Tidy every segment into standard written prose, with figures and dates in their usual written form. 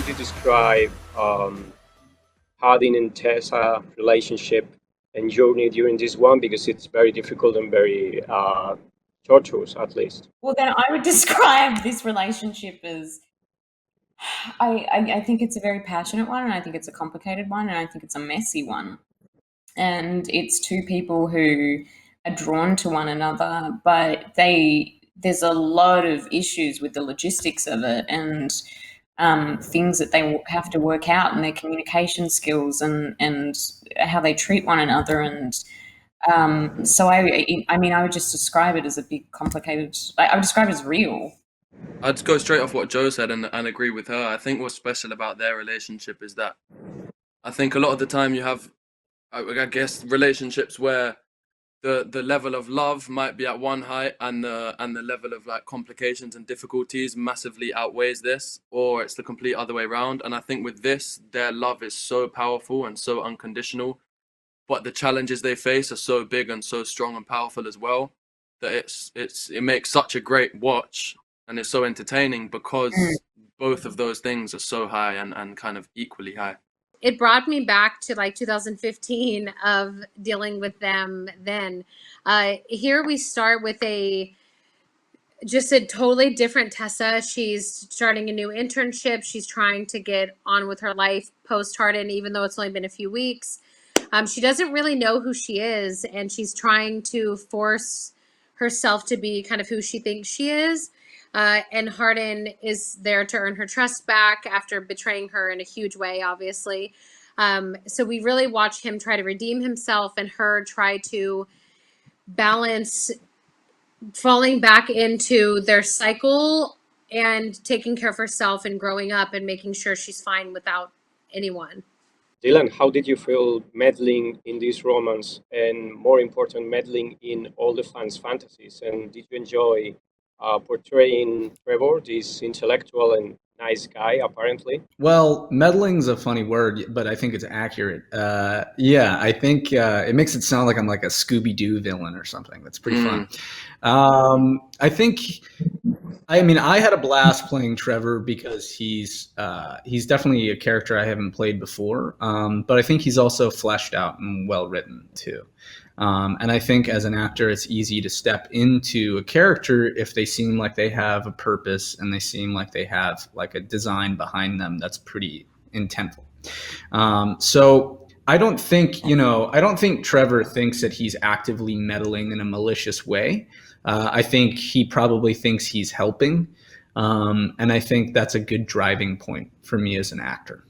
would you describe Hardin and Tessa relationship and journey during this one? Because it's very difficult and very torturous, at least. Well, then I would describe this relationship as I think it's a very passionate one, and I think it's a complicated one, and I think it's a messy one. And it's two people who are drawn to one another, but there's a lot of issues with the logistics of it, and things that they have to work out, and their communication skills, and how they treat one another. And so I mean, I would just describe it as a big complicated. I would describe it as real. I'd go straight off what Jo said and agree with her. I think what's special about their relationship is that I think a lot of the time you have, I guess, relationships where the level of love might be at one height, and the level of like complications and difficulties massively outweighs this, or it's the complete other way around. And I think with this, their love is so powerful and so unconditional, but the challenges they face are so big and so strong and powerful as well, that it makes such a great watch, and it's so entertaining because both of those things are so high and kind of equally high. It brought me back to like 2015 of dealing with them then. Here we start with just a totally different Tessa. She's starting a new internship. She's trying to get on with her life post Hardin, even though it's only been a few weeks. She doesn't really know who she is, and she's trying to force herself to be kind of who she thinks she is. And Hardin is there to earn her trust back after betraying her in a huge way, obviously. So we really watch him try to redeem himself, and her try to balance falling back into their cycle and taking care of herself and growing up and making sure she's fine without anyone. Dylan, how did you feel meddling in this romance, and more important, meddling in all the fans' fantasies? And did you enjoy portraying Trevor, this intellectual and nice guy, apparently? Well, meddling's a funny word, but I think it's accurate. Yeah, I think it makes it sound like I'm like a Scooby-Doo villain or something. That's pretty fun. I think, I mean, I had a blast playing Trevor because he's definitely a character I haven't played before, but I think he's also fleshed out and well written too. And I think as an actor, it's easy to step into a character if they seem like they have a purpose and they seem like they have like a design behind them that's pretty intentful. So I don't think Trevor thinks that he's actively meddling in a malicious way. I think he probably thinks he's helping. And I think that's a good driving point for me as an actor.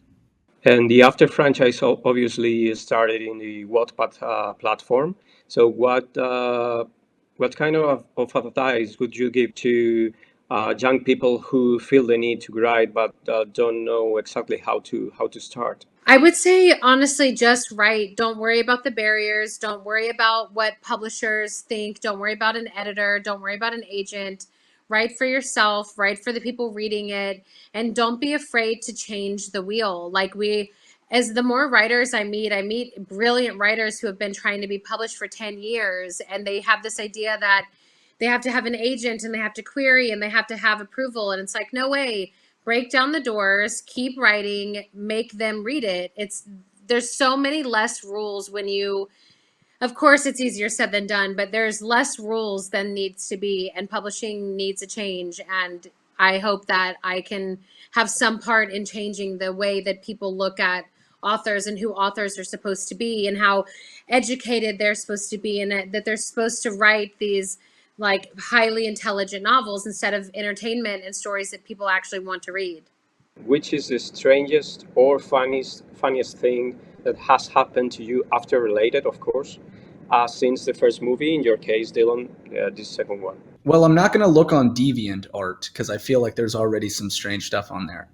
And the After franchise obviously started in the Wattpad platform. So what kind of advice would you give to young people who feel the need to write but don't know exactly how to start? I would say, honestly, just write. Don't worry about the barriers. Don't worry about what publishers think. Don't worry about an editor. Don't worry about an agent. Write for yourself, write for the people reading it, and don't be afraid to change the wheel. Like as the more writers I meet brilliant writers who have been trying to be published for 10 years, and they have this idea that they have to have an agent and they have to query and they have to have approval. And it's like, no way, break down the doors, keep writing, make them read it. There's so many less rules when you, of course, it's easier said than done, but there's less rules than needs to be, and publishing needs a change. And I hope that I can have some part in changing the way that people look at authors and who authors are supposed to be and how educated they're supposed to be, and that they're supposed to write these like highly intelligent novels instead of entertainment and stories that people actually want to read. Which is the strangest or funniest thing that has happened to you after Related, of course, since the first movie, in your case, Dylan, this second one? Well, I'm not going to look on DeviantArt because I feel like there's already some strange stuff on there.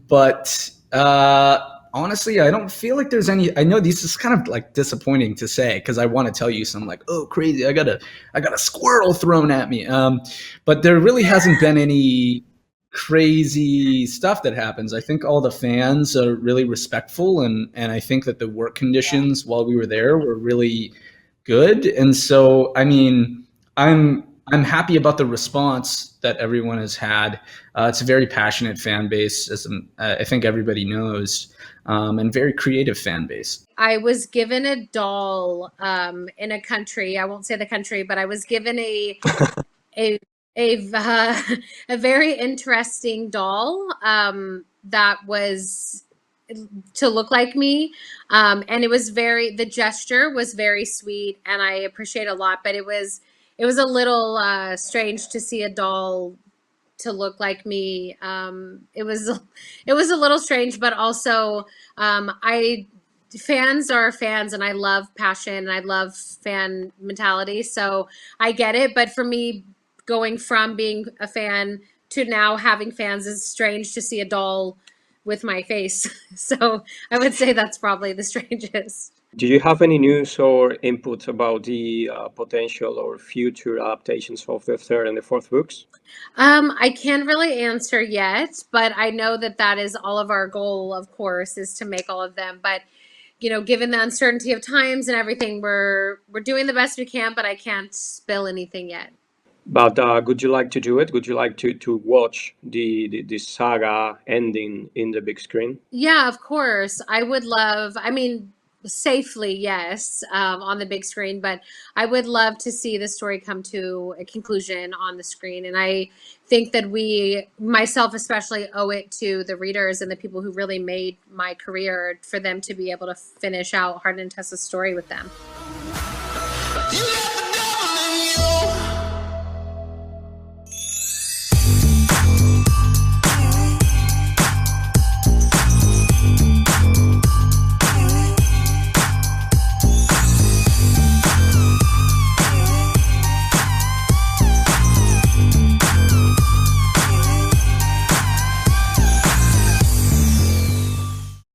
But honestly, I don't feel like there's any. I know this is kind of like disappointing to say because I want to tell you some like, oh, crazy, I got a squirrel thrown at me. But there really hasn't been any crazy stuff that happens. I think all the fans are really respectful, and I think that the work conditions while we were there were really good. And so, I mean, I'm I'm happy about the response that everyone has had. It's a very passionate fan base, as I think everybody knows, and very creative fan base. I was given a doll in a country. I won't say the country, but I was given a a very interesting doll that was to look like me, and it was the gesture was very sweet, and I appreciate a lot. But it was a little strange to see a doll to look like me. It was a little strange, but also fans are fans, and I love passion, and I love fan mentality, so I get it. But for me, going from being a fan to now having fans is strange to see a doll with my face. So I would say that's probably the strangest. Do you have any news or input about the potential or future adaptations of the third and the fourth books? I can't really answer yet, but I know that is all of our goal, of course, is to make all of them. But given the uncertainty of times and everything, we're doing the best we can, but I can't spill anything yet. But would you like to do it? Would you like to watch the saga ending in the big screen? Yeah, of course. I would love, safely, yes, on the big screen, but I would love to see the story come to a conclusion on the screen. And I think that myself especially, owe it to the readers and the people who really made my career for them to be able to finish out Hardin and Tessa's story with them.